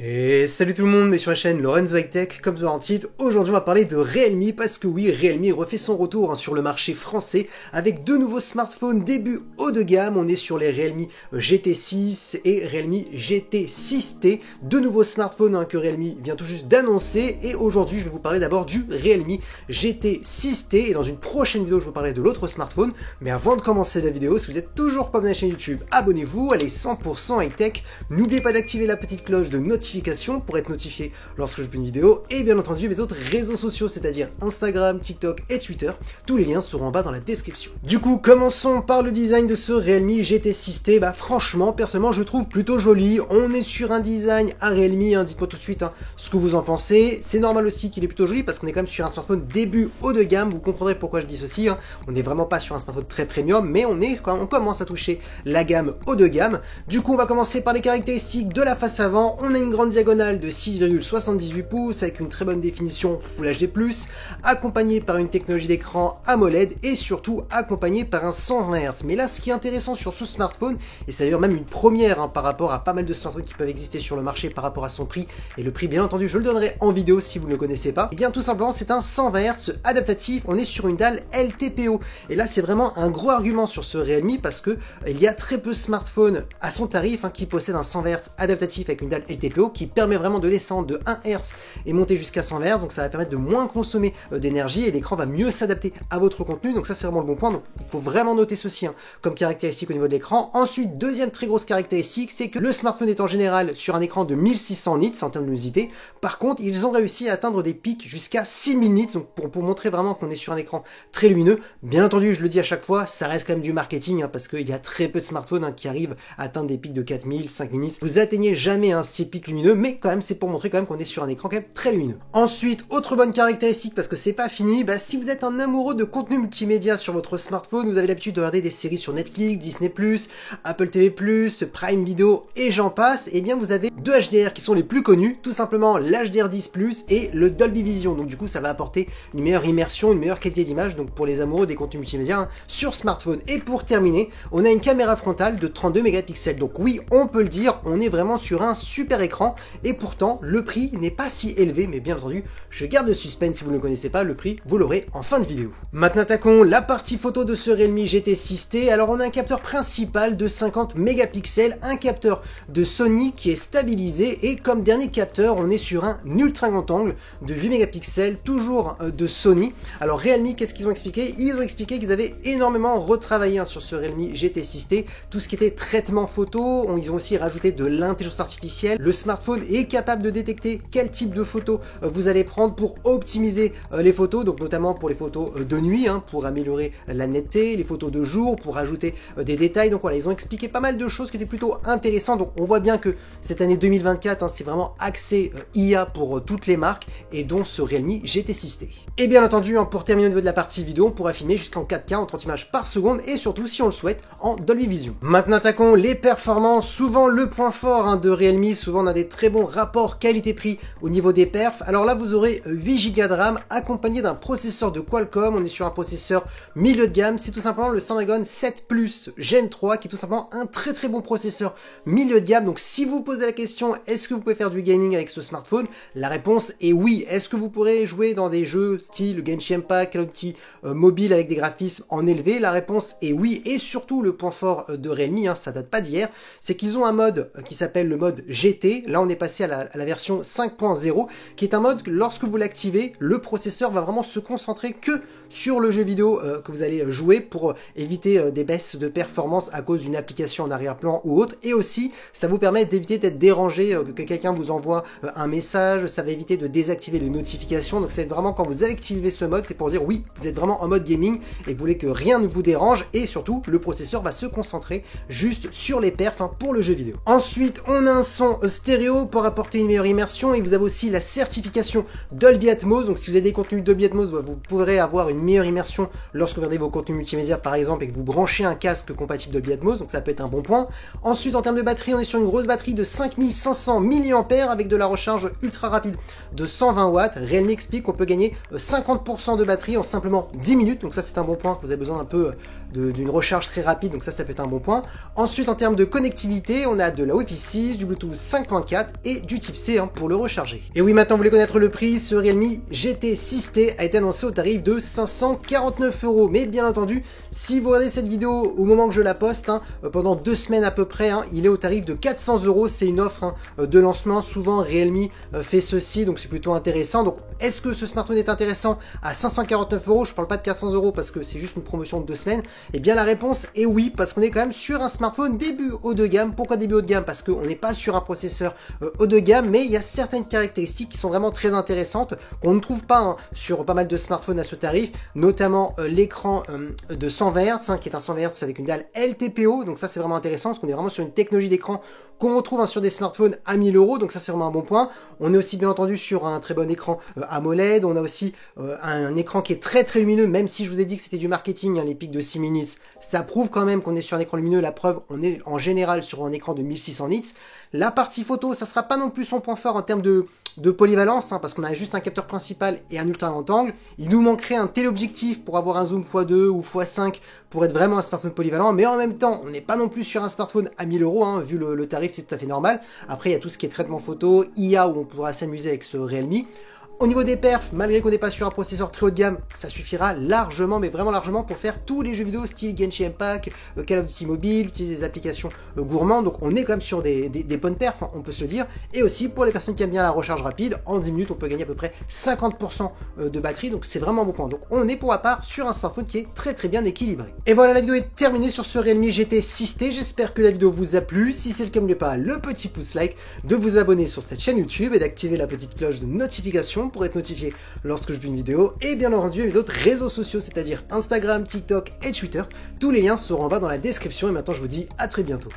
Et salut tout le monde, mais sur la chaîne Lorenzo High Tech, comme dans le titre, aujourd'hui on va parler de Realme, parce que oui, Realme refait son retour sur le marché français avec deux nouveaux smartphones début haut de gamme. On est sur les Realme GT6 et Realme GT6T, deux nouveaux smartphones que Realme vient tout juste d'annoncer, et aujourd'hui je vais vous parler d'abord du Realme GT6T, et dans une prochaine vidéo je vous parlerai de l'autre smartphone. Mais avant de commencer la vidéo, si vous êtes toujours pas abonné à la chaîne YouTube, abonnez-vous, allez 100% High Tech, n'oubliez pas d'activer la petite cloche de notification pour être notifié lorsque je publie une vidéo, et bien entendu mes autres réseaux sociaux, c'est-à-dire Instagram, TikTok et Twitter. Tous les liens seront en bas dans la description. Du coup, commençons par le design de ce Realme GT6T. Franchement, personnellement, je trouve plutôt joli. On est sur un design à Realme, dites-moi tout de suite ce que vous en pensez. C'est normal aussi qu'il est plutôt joli parce qu'on est quand même sur un smartphone début haut de gamme. Vous comprendrez pourquoi je dis ceci. On n'est vraiment pas sur un smartphone très premium, mais on commence à toucher la gamme haut de gamme. Du coup, on va commencer par les caractéristiques de la face avant. On a une grande diagonale de 6,78 pouces avec une très bonne définition Full HD+, accompagnée par une technologie d'écran AMOLED et surtout accompagnée par un 120 Hz. Mais là, ce qui est intéressant sur ce smartphone, et c'est d'ailleurs même une première par rapport à pas mal de smartphones qui peuvent exister sur le marché par rapport à son prix, et le prix bien entendu je le donnerai en vidéo si vous ne le connaissez pas, et bien tout simplement c'est un 120 Hz adaptatif. On est sur une dalle LTPO, et là c'est vraiment un gros argument sur ce Realme parce que il y a très peu de smartphones à son tarif qui possèdent un 120 Hz adaptatif avec une dalle LTPO qui permet vraiment de descendre de 1 Hz et monter jusqu'à 120 Hz, donc ça va permettre de moins consommer d'énergie et l'écran va mieux s'adapter à votre contenu, donc ça c'est vraiment le bon point. Donc il faut vraiment noter ceci comme caractéristique au niveau de l'écran. Ensuite, deuxième très grosse caractéristique, c'est que le smartphone est en général sur un écran de 1600 nits en termes de luminosité. Par contre, ils ont réussi à atteindre des pics jusqu'à 6000 nits, donc pour montrer vraiment qu'on est sur un écran très lumineux. Bien entendu, je le dis à chaque fois, ça reste quand même du marketing parce qu'il y a très peu de smartphones qui arrivent à atteindre des pics de 4000, 5000 nits. Vous atteignez jamais ces pics lumineux, mais quand même c'est pour montrer quand même qu'on est sur un écran quand même très lumineux. Ensuite, autre bonne caractéristique, parce que c'est pas fini, si vous êtes un amoureux de contenu multimédia sur votre smartphone, vous avez l'habitude de regarder des séries sur Netflix, Disney+, Apple TV+, Prime Video et j'en passe, et bien vous avez deux HDR qui sont les plus connus, tout simplement l'HDR10+ et le Dolby Vision. Donc du coup ça va apporter une meilleure immersion, une meilleure qualité d'image, donc pour les amoureux des contenus multimédia sur smartphone. Et pour terminer, on a une caméra frontale de 32 mégapixels. Donc oui, on peut le dire, on est vraiment sur un super écran, et pourtant le prix n'est pas si élevé, mais bien entendu je garde le suspense. Si vous ne le connaissez pas, le prix vous l'aurez en fin de vidéo. Maintenant attaquons la partie photo de ce Realme GT6T. Alors on a un capteur principal de 50 mégapixels, un capteur de Sony qui est stabilisé, et comme dernier capteur on est sur un ultra grand angle de 8 mégapixels, toujours de Sony. Alors Realme, qu'est-ce qu'ils ont expliqué? Ils ont expliqué qu'ils avaient énormément retravaillé sur ce Realme GT6T, tout ce qui était traitement photo. Ils ont aussi rajouté de l'intelligence artificielle. Le smartphone est capable de détecter quel type de photos vous allez prendre pour optimiser les photos, donc notamment pour les photos de nuit, pour améliorer la netteté, les photos de jour, pour ajouter des détails. Donc voilà, ils ont expliqué pas mal de choses qui étaient plutôt intéressantes. Donc on voit bien que cette année 2024, c'est vraiment axé IA pour toutes les marques, et dont ce Realme GT6T. Et bien entendu, pour terminer au niveau de la partie vidéo, on pourra filmer jusqu'en 4K en 30 images par seconde, et surtout si on le souhaite en Dolby Vision. Maintenant attaquons les performances, souvent le point fort de Realme. Souvent on a des très bons rapports qualité-prix au niveau des perfs. Alors là vous aurez 8 Go de RAM accompagné d'un processeur de Qualcomm. On est sur un processeur milieu de gamme, c'est tout simplement le Snapdragon 7 Plus Gen 3 qui est tout simplement un très bon processeur milieu de gamme. Donc si vous vous posez la question, est-ce que vous pouvez faire du gaming avec ce smartphone, la réponse est oui. Est-ce que vous pourrez jouer dans des jeux style Genshin Impact, Call of Duty mobile avec des graphismes en élevé? La réponse est oui. Et surtout le point fort de Realme, ça date pas d'hier, c'est qu'ils ont un mode qui s'appelle le mode GT. Là on est passé à la version 5.0, qui est un mode que lorsque vous l'activez, le processeur va vraiment se concentrer que sur le jeu vidéo que vous allez jouer, pour éviter des baisses de performance à cause d'une application en arrière-plan ou autre. Et aussi ça vous permet d'éviter d'être dérangé, que quelqu'un vous envoie un message, ça va éviter de désactiver les notifications. Donc c'est vraiment, quand vous activez ce mode, c'est pour dire oui, vous êtes vraiment en mode gaming et que vous voulez que rien ne vous dérange, et surtout le processeur va se concentrer juste sur les perfs pour le jeu vidéo. Ensuite on a un son stéréo pour apporter une meilleure immersion, et vous avez aussi la certification Dolby Atmos. Donc si vous avez des contenus Dolby Atmos, vous pourrez avoir une meilleure immersion lorsque vous regardez vos contenus multimédia par exemple, et que vous branchez un casque compatible Dolby Atmos, donc ça peut être un bon point. Ensuite en termes de batterie, on est sur une grosse batterie de 5500 mAh avec de la recharge ultra rapide de 120 watts. Realme explique qu'on peut gagner 50% de batterie en simplement 10 minutes, donc ça c'est un bon point, que vous avez besoin d'un peu d'une recharge très rapide, donc ça peut être un bon point. Ensuite, en termes de connectivité, on a de la Wi-Fi 6, du Bluetooth 5.4 et du type C pour le recharger. Et oui, maintenant vous voulez connaître le prix, ce Realme GT 6T a été annoncé au tarif de 549 €. Mais bien entendu, si vous regardez cette vidéo au moment que je la poste, pendant 2 semaines à peu près, il est au tarif de 400 €. C'est une offre de lancement. Souvent, Realme fait ceci, donc c'est plutôt intéressant. Donc, est-ce que ce smartphone est intéressant à 549 €? Je parle pas de 400 € parce que c'est juste une promotion de 2 semaines. Et bien la réponse est oui, parce qu'on est quand même sur un smartphone début haut de gamme. Pourquoi début haut de gamme? Parce qu'on n'est pas sur un processeur haut de gamme, mais il y a certaines caractéristiques qui sont vraiment très intéressantes, qu'on ne trouve pas sur pas mal de smartphones à ce tarif, notamment l'écran de 120 Hz, qui est un 120 Hz avec une dalle LTPO, donc ça c'est vraiment intéressant, parce qu'on est vraiment sur une technologie d'écran qu'on retrouve sur des smartphones à 1000 €, donc ça c'est vraiment un bon point. On est aussi bien entendu sur un très bon écran AMOLED, on a aussi un écran qui est très très lumineux, même si je vous ai dit que c'était du marketing, les pics de 6 minutes, ça prouve quand même qu'on est sur un écran lumineux. La preuve, on est en général sur un écran de 1600 nits. La partie photo, ça sera pas non plus son point fort en termes de polyvalence, parce qu'on a juste un capteur principal et un ultra grand angle. Il nous manquerait un téléobjectif pour avoir un zoom x2 ou x5 pour être vraiment un smartphone polyvalent, mais en même temps, on n'est pas non plus sur un smartphone à 1000 €, vu le tarif, c'est tout à fait normal. Après, il y a tout ce qui est traitement photo, IA, où on pourra s'amuser avec ce Realme. Au niveau des perfs, malgré qu'on n'est pas sur un processeur très haut de gamme, ça suffira largement, mais vraiment largement, pour faire tous les jeux vidéo style Genshin Impact, Call of Duty Mobile, utiliser des applications gourmandes. Donc on est quand même sur des bonnes perfs, on peut se le dire. Et aussi pour les personnes qui aiment bien la recharge rapide, en 10 minutes on peut gagner à peu près 50% de batterie, donc c'est vraiment un bon point. Donc on est pour ma part sur un smartphone qui est très très bien équilibré. Et voilà, la vidéo est terminée sur ce Realme GT 6T. J'espère que la vidéo vous a plu. Si c'est le cas, n'oubliez pas le petit pouce like, de vous abonner sur cette chaîne YouTube et d'activer la petite cloche de notification pour être notifié lorsque je publie une vidéo, et bien entendu mes autres réseaux sociaux, c'est-à-dire Instagram, TikTok et Twitter. Tous les liens seront en bas dans la description, et maintenant je vous dis à très bientôt.